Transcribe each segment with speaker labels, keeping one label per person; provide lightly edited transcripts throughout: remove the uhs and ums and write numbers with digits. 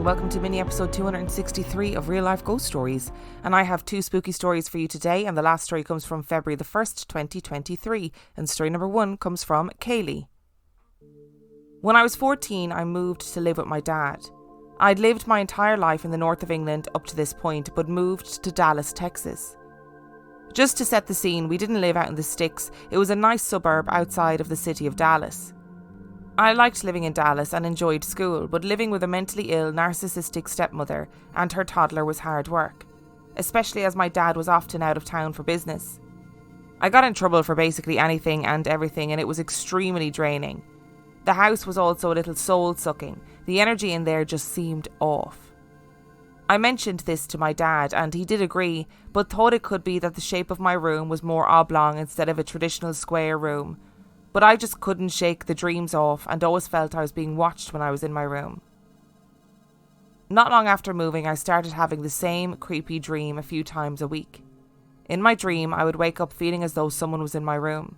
Speaker 1: welcome to mini episode 263 of Real Life Ghost Stories. And I have two spooky stories for you today, and the last story comes from February the 1st, 2023, and story number 1 comes from Kaleigh. When I was 14, I moved to live with my dad. I'd lived my entire life in the north of England up to this point, but moved to Dallas, Texas. Just to set the scene, we didn't live out in the sticks. It was a nice suburb outside of the city of Dallas. I liked living in Dallas and enjoyed school, but living with a mentally ill, narcissistic stepmother and her toddler was hard work, especially as my dad was often out of town for business. I got in trouble for basically anything and everything, and it was extremely draining. The house was also a little soul-sucking. The energy in there just seemed off. I mentioned this to my dad and he did agree, but thought it could be that the shape of my room was more oblong instead of a traditional square room. But I just couldn't shake the dreams off and always felt I was being watched when I was in my room. Not long after moving, I started having the same creepy dream a few times a week. In my dream, I would wake up feeling as though someone was in my room.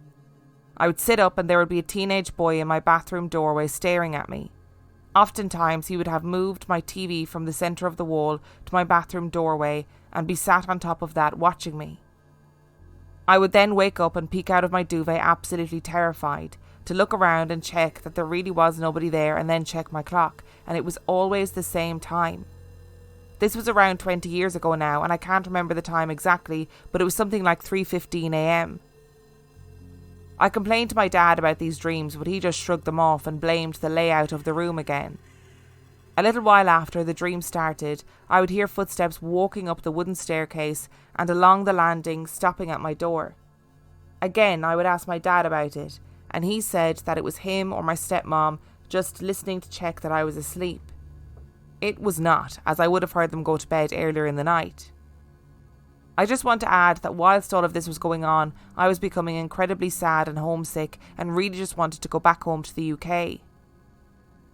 Speaker 1: I would sit up and there would be a teenage boy in my bathroom doorway staring at me. Oftentimes, he would have moved my TV from the centre of the wall to my bathroom doorway and be sat on top of that watching me. I would then wake up and peek out of my duvet absolutely terrified, to look around and check that there really was nobody there and then check my clock, and it was always the same time. This was around 20 years ago now, and I can't remember the time exactly, but it was something like 3:15 a.m. I complained to my dad about these dreams, but he just shrugged them off and blamed the layout of the room again. A little while after the dream started, I would hear footsteps walking up the wooden staircase and along the landing, stopping at my door. Again, I would ask my dad about it, and he said that it was him or my stepmom just listening to check that I was asleep. It was not, as I would have heard them go to bed earlier in the night. I just want to add that whilst all of this was going on, I was becoming incredibly sad and homesick and really just wanted to go back home to the UK.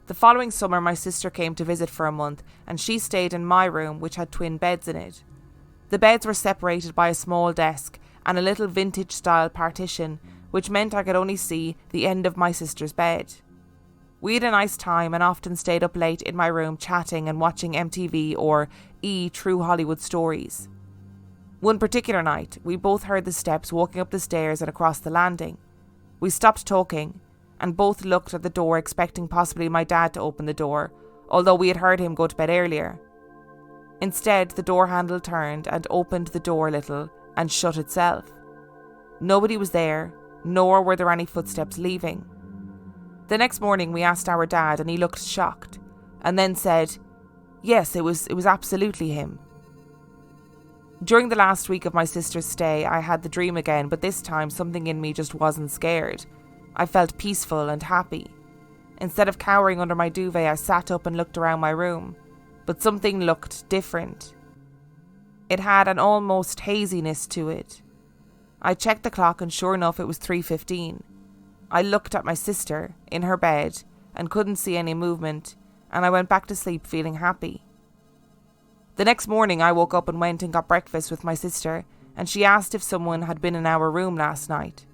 Speaker 1: The following summer, my sister came to visit for a month, and she stayed in my room, which had twin beds in it. The beds were separated by a small desk and a little vintage-style partition, which meant I could only see the end of my sister's bed. We had a nice time and often stayed up late in my room chatting and watching MTV or True Hollywood Stories. One particular night, we both heard the steps walking up the stairs and across the landing. We stopped talking and both looked at the door expecting possibly my dad to open the door, although we had heard him go to bed earlier. Instead, the door handle turned and opened the door a little and shut itself. Nobody was there, nor were there any footsteps leaving. The next morning we asked our dad and he looked shocked, and then said, yes, it was absolutely him. During the last week of my sister's stay, I had the dream again, but this time something in me just wasn't scared. I felt peaceful and happy. Instead of cowering under my duvet, I sat up and looked around my room, but something looked different. It had an almost haziness to it. I checked the clock and sure enough it was 3:15. I looked at my sister in her bed and couldn't see any movement, and I went back to sleep feeling happy. The next morning I woke up and went and got breakfast with my sister, and she asked if someone had been in our room last night.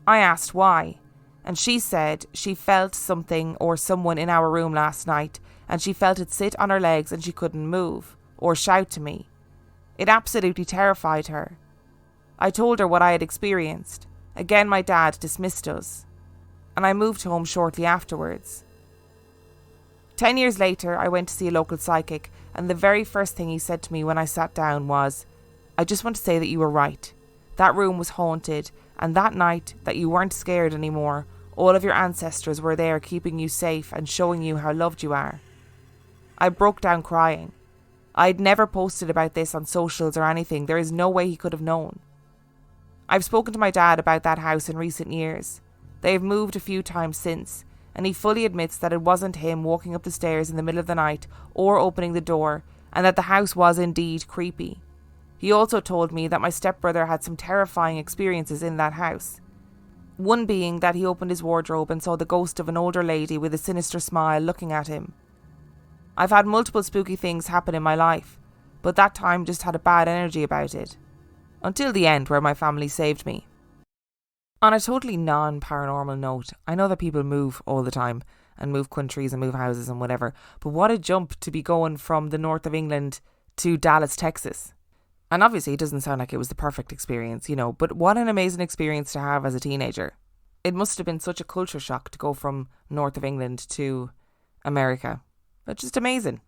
Speaker 1: I asked why, and she said she felt something or someone in our room last night, and she felt it sit on her legs and she couldn't move or shout to me. It absolutely terrified her. I told her what I had experienced. Again, my dad dismissed us, and I moved home shortly afterwards. 10 years later, I went to see a local psychic, and the very first thing he said to me when I sat down was, I just want to say that you were right. That room was haunted, and that night that you weren't scared anymore, all of your ancestors were there keeping you safe and showing you how loved you are. I broke down crying. I had never posted about this on socials or anything. There is no way he could have known. I've spoken to my dad about that house in recent years. They have moved a few times since, and he fully admits that it wasn't him walking up the stairs in the middle of the night or opening the door, and that the house was indeed creepy. He also told me that my stepbrother had some terrifying experiences in that house. One being that he opened his wardrobe and saw the ghost of an older lady with a sinister smile looking at him. I've had multiple spooky things happen in my life, but that time just had a bad energy about it. Until the end, where my family saved me. On a totally non-paranormal note, I know that people move all the time, and move countries and move houses and whatever. But what a jump to be going from the north of England to Dallas, Texas. And obviously it doesn't sound like it was the perfect experience, you know, but what an amazing experience to have as a teenager. It must have been such a culture shock to go from north of England to America. That's just amazing.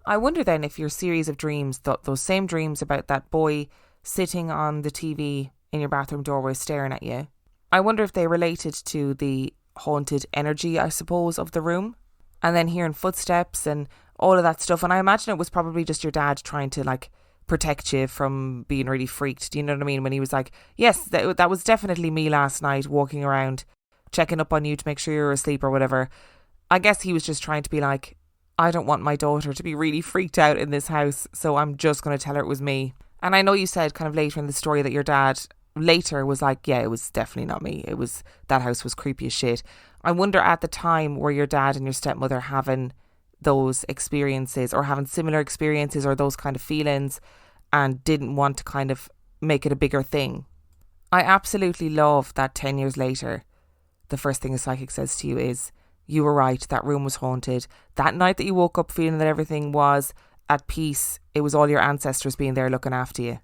Speaker 1: I wonder then if your series of dreams, those same dreams about that boy sitting on the TV in your bathroom doorway staring at you, I wonder if they related to the haunted energy, I suppose, of the room. And then hearing footsteps and all of that stuff. And I imagine it was probably just your dad trying to like protect you from being really freaked. Do you know what I mean? When he was like, yes, that was definitely me last night walking around checking up on you to make sure you're asleep or whatever. I guess he was just trying to be like, I don't want my daughter to be really freaked out in this house, so I'm just going to tell her it was me. And I know you said kind of later in the story that your dad later was like, yeah, it was definitely not me. That house was creepy as shit. I wonder at the time, were your dad and your stepmother having those experiences or having similar experiences or those kind of feelings and didn't want to kind of make it a bigger thing? I absolutely love that 10 years later, the first thing a psychic says to you is, you were right, that room was haunted. That night that you woke up feeling that everything was at peace, it was all your ancestors being there looking after you.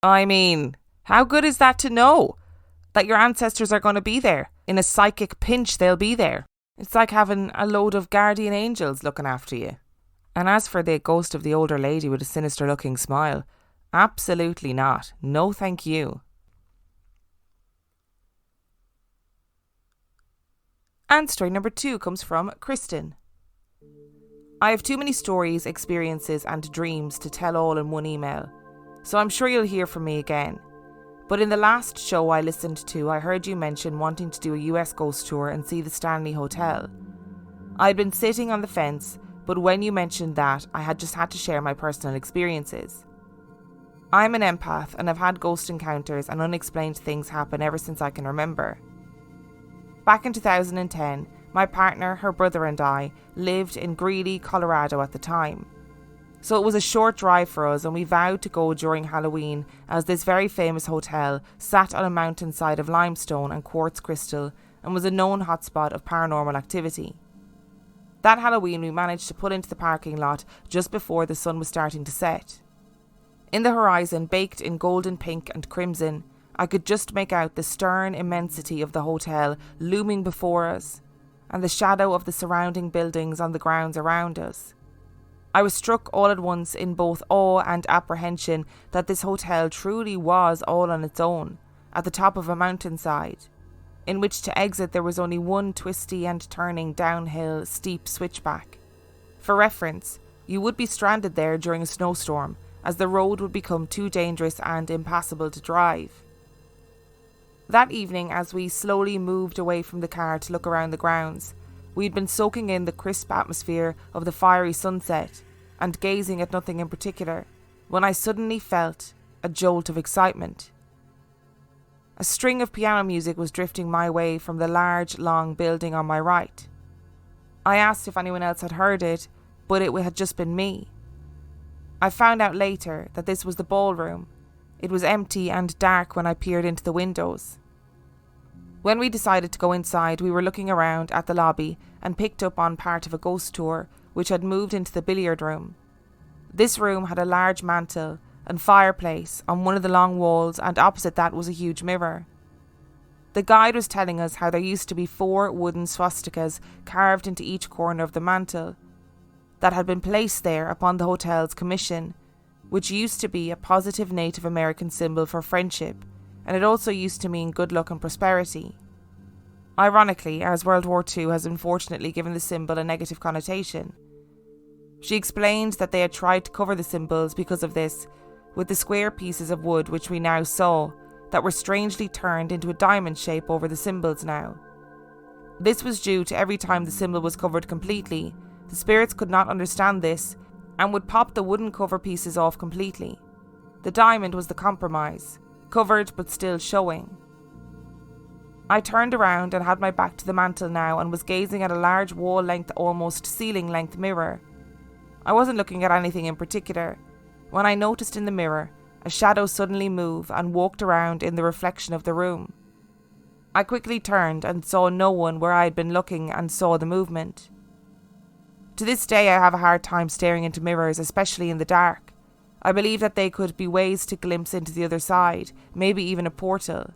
Speaker 1: I mean, how good is that to know that your ancestors are going to be there? In a psychic pinch, they'll be there. It's like having a load of guardian angels looking after you. And as for the ghost of the older lady with a sinister looking smile, absolutely not. No thank you. And story number 2 comes from Kristin. I have too many stories, experiences and dreams to tell all in one email, so I'm sure you'll hear from me again. But in the last show I listened to, I heard you mention wanting to do a US ghost tour and see the Stanley Hotel. I'd been sitting on the fence, but when you mentioned that, I had to share my personal experiences. I'm an empath and I've had ghost encounters and unexplained things happen ever since I can remember. Back in 2010, my partner, her brother and I lived in Greeley, Colorado at the time. So it was a short drive for us and we vowed to go during Halloween, as this very famous hotel sat on a mountainside of limestone and quartz crystal and was a known hotspot of paranormal activity. That Halloween we managed to pull into the parking lot just before the sun was starting to set. In the horizon, baked in golden pink and crimson, I could just make out the stern immensity of the hotel looming before us, and the shadow of the surrounding buildings on the grounds around us. I was struck all at once in both awe and apprehension that this hotel truly was all on its own, at the top of a mountainside, in which to exit there was only one twisty and turning downhill steep switchback. For reference, you would be stranded there during a snowstorm, as the road would become too dangerous and impassable to drive. That evening, as we slowly moved away from the car to look around the grounds, we'd been soaking in the crisp atmosphere of the fiery sunset and gazing at nothing in particular, when I suddenly felt a jolt of excitement. A string of piano music was drifting my way from the large, long building on my right. I asked if anyone else had heard it, but it had just been me. I found out later that this was the ballroom. It was empty and dark when I peered into the windows. When we decided to go inside, we were looking around at the lobby and picked up on part of a ghost tour which had moved into the billiard room. This room had a large mantel and fireplace on one of the long walls, and opposite that was a huge mirror. The guide was telling us how there used to be 4 wooden swastikas carved into each corner of the mantel that had been placed there upon the hotel's commission, which used to be a positive Native American symbol for friendship, and it also used to mean good luck and prosperity. Ironically, as World War II has unfortunately given the symbol a negative connotation. She explained that they had tried to cover the symbols because of this, with the square pieces of wood which we now saw, that were strangely turned into a diamond shape over the symbols now. This was due to every time the symbol was covered completely, the spirits could not understand this, and would pop the wooden cover pieces off completely. The diamond was the compromise, covered but still showing. I turned around and had my back to the mantel now and was gazing at a large wall-length, almost ceiling-length mirror. I wasn't looking at anything in particular, when I noticed in the mirror a shadow suddenly move and walked around in the reflection of the room. I quickly turned and saw no one where I had been looking and saw the movement. To this day I have a hard time staring into mirrors, especially in the dark. I believe that they could be ways to glimpse into the other side, maybe even a portal.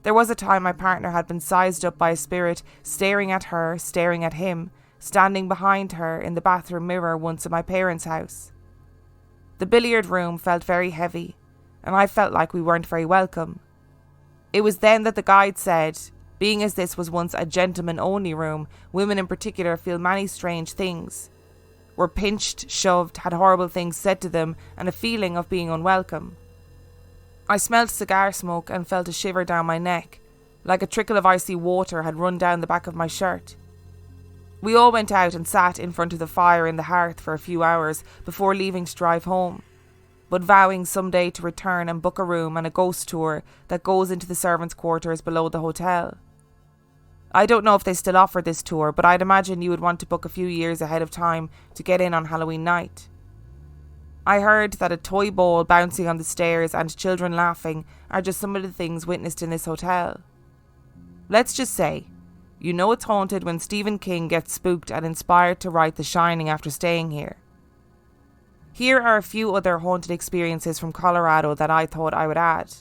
Speaker 1: There was a time my partner had been sized up by a spirit staring at her, staring at him, standing behind her in the bathroom mirror once at my parents' house. The billiard room felt very heavy, and I felt like we weren't very welcome. It was then that the guide said, being as this was once a gentleman-only room, women in particular feel many strange things. Were pinched, shoved, had horrible things said to them, and a feeling of being unwelcome. I smelled cigar smoke and felt a shiver down my neck, like a trickle of icy water had run down the back of my shirt. We all went out and sat in front of the fire in the hearth for a few hours before leaving to drive home, but vowing someday to return and book a room and a ghost tour that goes into the servants' quarters below the hotel. I don't know if they still offer this tour, but I'd imagine you would want to book a few years ahead of time to get in on Halloween night. I heard that a toy ball bouncing on the stairs and children laughing are just some of the things witnessed in this hotel. Let's just say, you know it's haunted when Stephen King gets spooked and inspired to write The Shining after staying here. Here are a few other haunted experiences from Colorado that I thought I would add.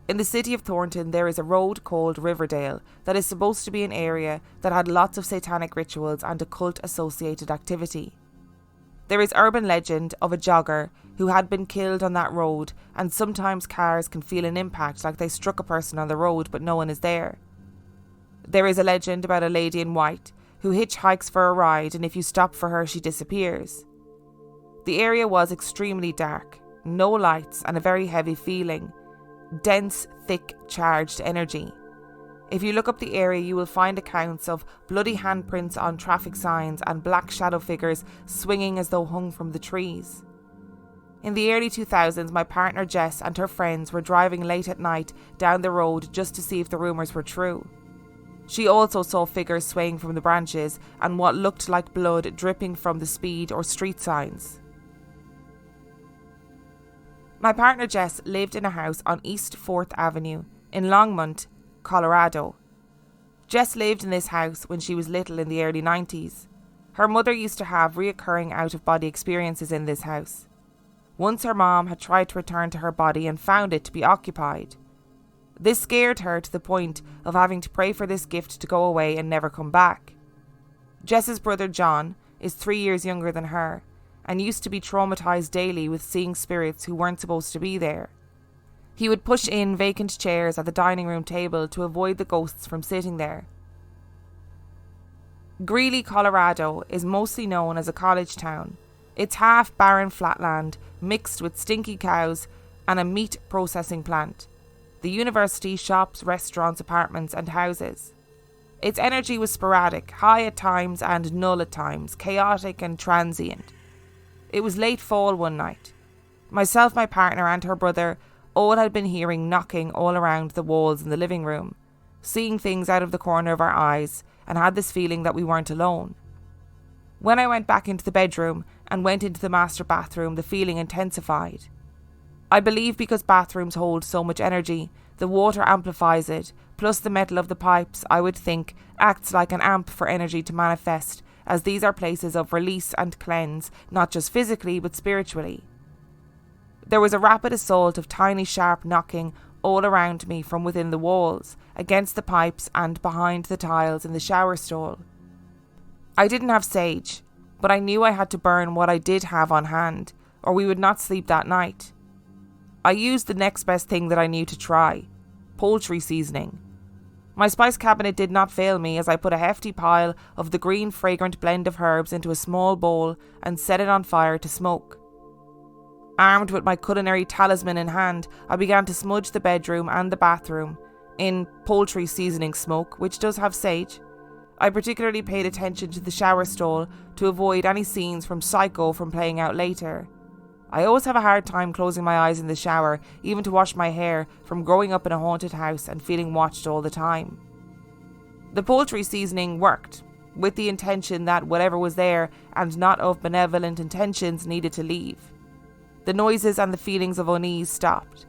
Speaker 1: In the city of Thornton, there is a road called Riverdale that is supposed to be an area that had lots of satanic rituals and occult-associated activity. There is urban legend of a jogger who had been killed on that road, and sometimes cars can feel an impact like they struck a person on the road but no one is there. There is a legend about a lady in white who hitchhikes for a ride, and if you stop for her she disappears. The area was extremely dark, no lights and a very heavy feeling. Dense, thick, charged energy. If you look up the area, you will find accounts of bloody handprints on traffic signs and black shadow figures swinging as though hung from the trees. In the early 2000s, my partner Jess and her friends were driving late at night down the road just to see if the rumours were true. She also saw figures swaying from the branches and what looked like blood dripping from the speed or street signs. My partner Jess lived in a house on East 4th Avenue in Longmont, Colorado. Jess lived in this house when she was little in the early 90s. Her mother used to have reoccurring out-of-body experiences in this house. Once her mom had tried to return to her body and found it to be occupied. This scared her to the point of having to pray for this gift to go away and never come back. Jess's brother John is 3 years younger than her and used to be traumatised daily with seeing spirits who weren't supposed to be there. He would push in vacant chairs at the dining room table to avoid the ghosts from sitting there. Greeley, Colorado is mostly known as a college town. It's half barren flatland mixed with stinky cows and a meat processing plant. The university, shops, restaurants, apartments and houses. Its energy was sporadic, high at times and null at times, chaotic and transient. It was late fall one night. Myself, my partner and her brother all had been hearing knocking all around the walls in the living room, seeing things out of the corner of our eyes, and had this feeling that we weren't alone. When I went back into the bedroom and went into the master bathroom, the feeling intensified. I believe because bathrooms hold so much energy, the water amplifies it, plus the metal of the pipes, I would think, acts like an amp for energy to manifest, as these are places of release and cleanse, not just physically but spiritually. There was a rapid assault of tiny sharp knocking all around me from within the walls, against the pipes and behind the tiles in the shower stall. I didn't have sage, but I knew I had to burn what I did have on hand, or we would not sleep that night. I used the next best thing that I knew to try, poultry seasoning. My spice cabinet did not fail me as I put a hefty pile of the green fragrant blend of herbs into a small bowl and set it on fire to smoke. Armed with my culinary talisman in hand, I began to smudge the bedroom and the bathroom in poultry seasoning smoke, which does have sage. I particularly paid attention to the shower stall to avoid any scenes from Psycho from playing out later. I always have a hard time closing my eyes in the shower, even to wash my hair, from growing up in a haunted house and feeling watched all the time. The poultry seasoning worked, with the intention that whatever was there and not of benevolent intentions needed to leave. The noises and the feelings of unease stopped.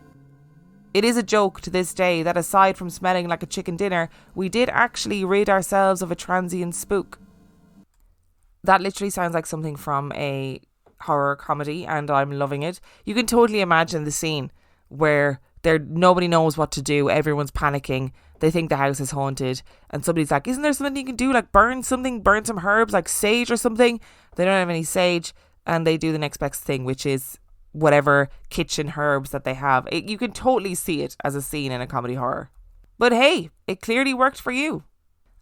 Speaker 1: It is a joke to this day that aside from smelling like a chicken dinner, we did actually rid ourselves of a transient spook. That literally sounds like something from a horror comedy, and I'm loving it. You can totally imagine the scene where nobody knows what to do, everyone's panicking, they think the house is haunted, and somebody's like, isn't there something you can do, like burn some herbs, like sage or something? They don't have any sage, and they do the next best thing, which is whatever kitchen herbs that they have. You can totally see it as a scene in a comedy horror. But hey, it clearly worked for you.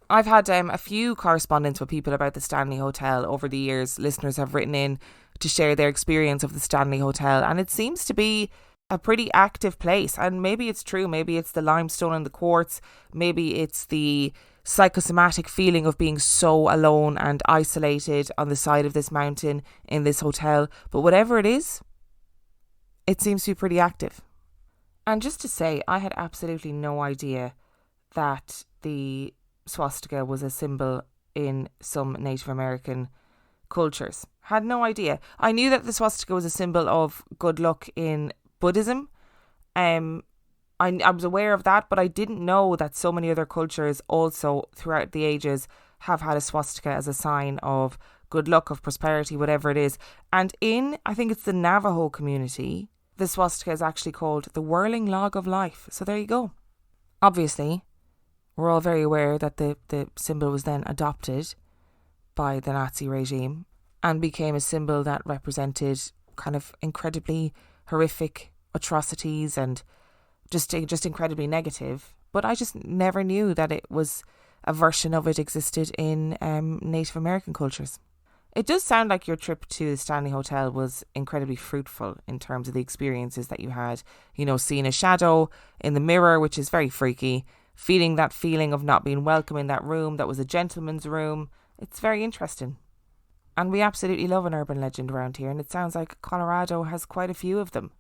Speaker 1: I've had a few correspondence with people about the Stanley Hotel over the years. Listeners have written in to share their experience of the Stanley Hotel, and it seems to be a pretty active place. And maybe it's true, maybe it's the limestone and the quartz, maybe it's the psychosomatic feeling of being so alone and isolated on the side of this mountain in this hotel. But whatever it is, it seems to be pretty active. And just to say, I had absolutely no idea that the swastika was a symbol in some Native American cultures. Had no idea. I knew that the swastika was a symbol of good luck in Buddhism. I was aware of that, but I didn't know that so many other cultures also throughout the ages have had a swastika as a sign of good luck, of prosperity, whatever it is. And I think it's the Navajo community, the swastika is actually called the whirling log of life. So there you go. Obviously, we're all very aware that the symbol was then adopted by the Nazi regime and became a symbol that represented kind of incredibly horrific atrocities and just incredibly negative. But I just never knew that it was a version of it existed in Native American cultures. It does sound like your trip to the Stanley Hotel was incredibly fruitful in terms of the experiences that you had. You know, seeing a shadow in the mirror, which is very freaky, feeling that feeling of not being welcome in that room that was a gentleman's room. It's very interesting. And we absolutely love an urban legend around here, and it sounds like Colorado has quite a few of them.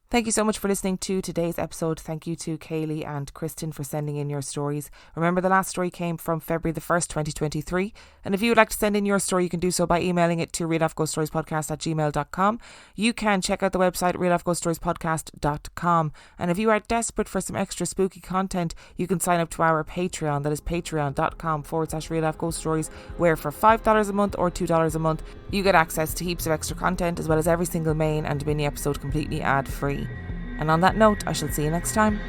Speaker 1: Thank you so much for listening to today's episode. Thank you to Kaleigh and Kristin for sending in your stories. Remember, the last story came from February the 1st, 2023. And if you would like to send in your story, you can do so by emailing it to reallifeghoststoriespodcast@gmail.com. You can check out the website reallifeghoststoriespodcast.com. And if you are desperate for some extra spooky content, you can sign up to our Patreon. That is patreon.com/reallifeghoststories, where for $5 a month or $2 a month, you get access to heaps of extra content, as well as every single main and mini episode completely ad-free. And on that note, I shall see you next time.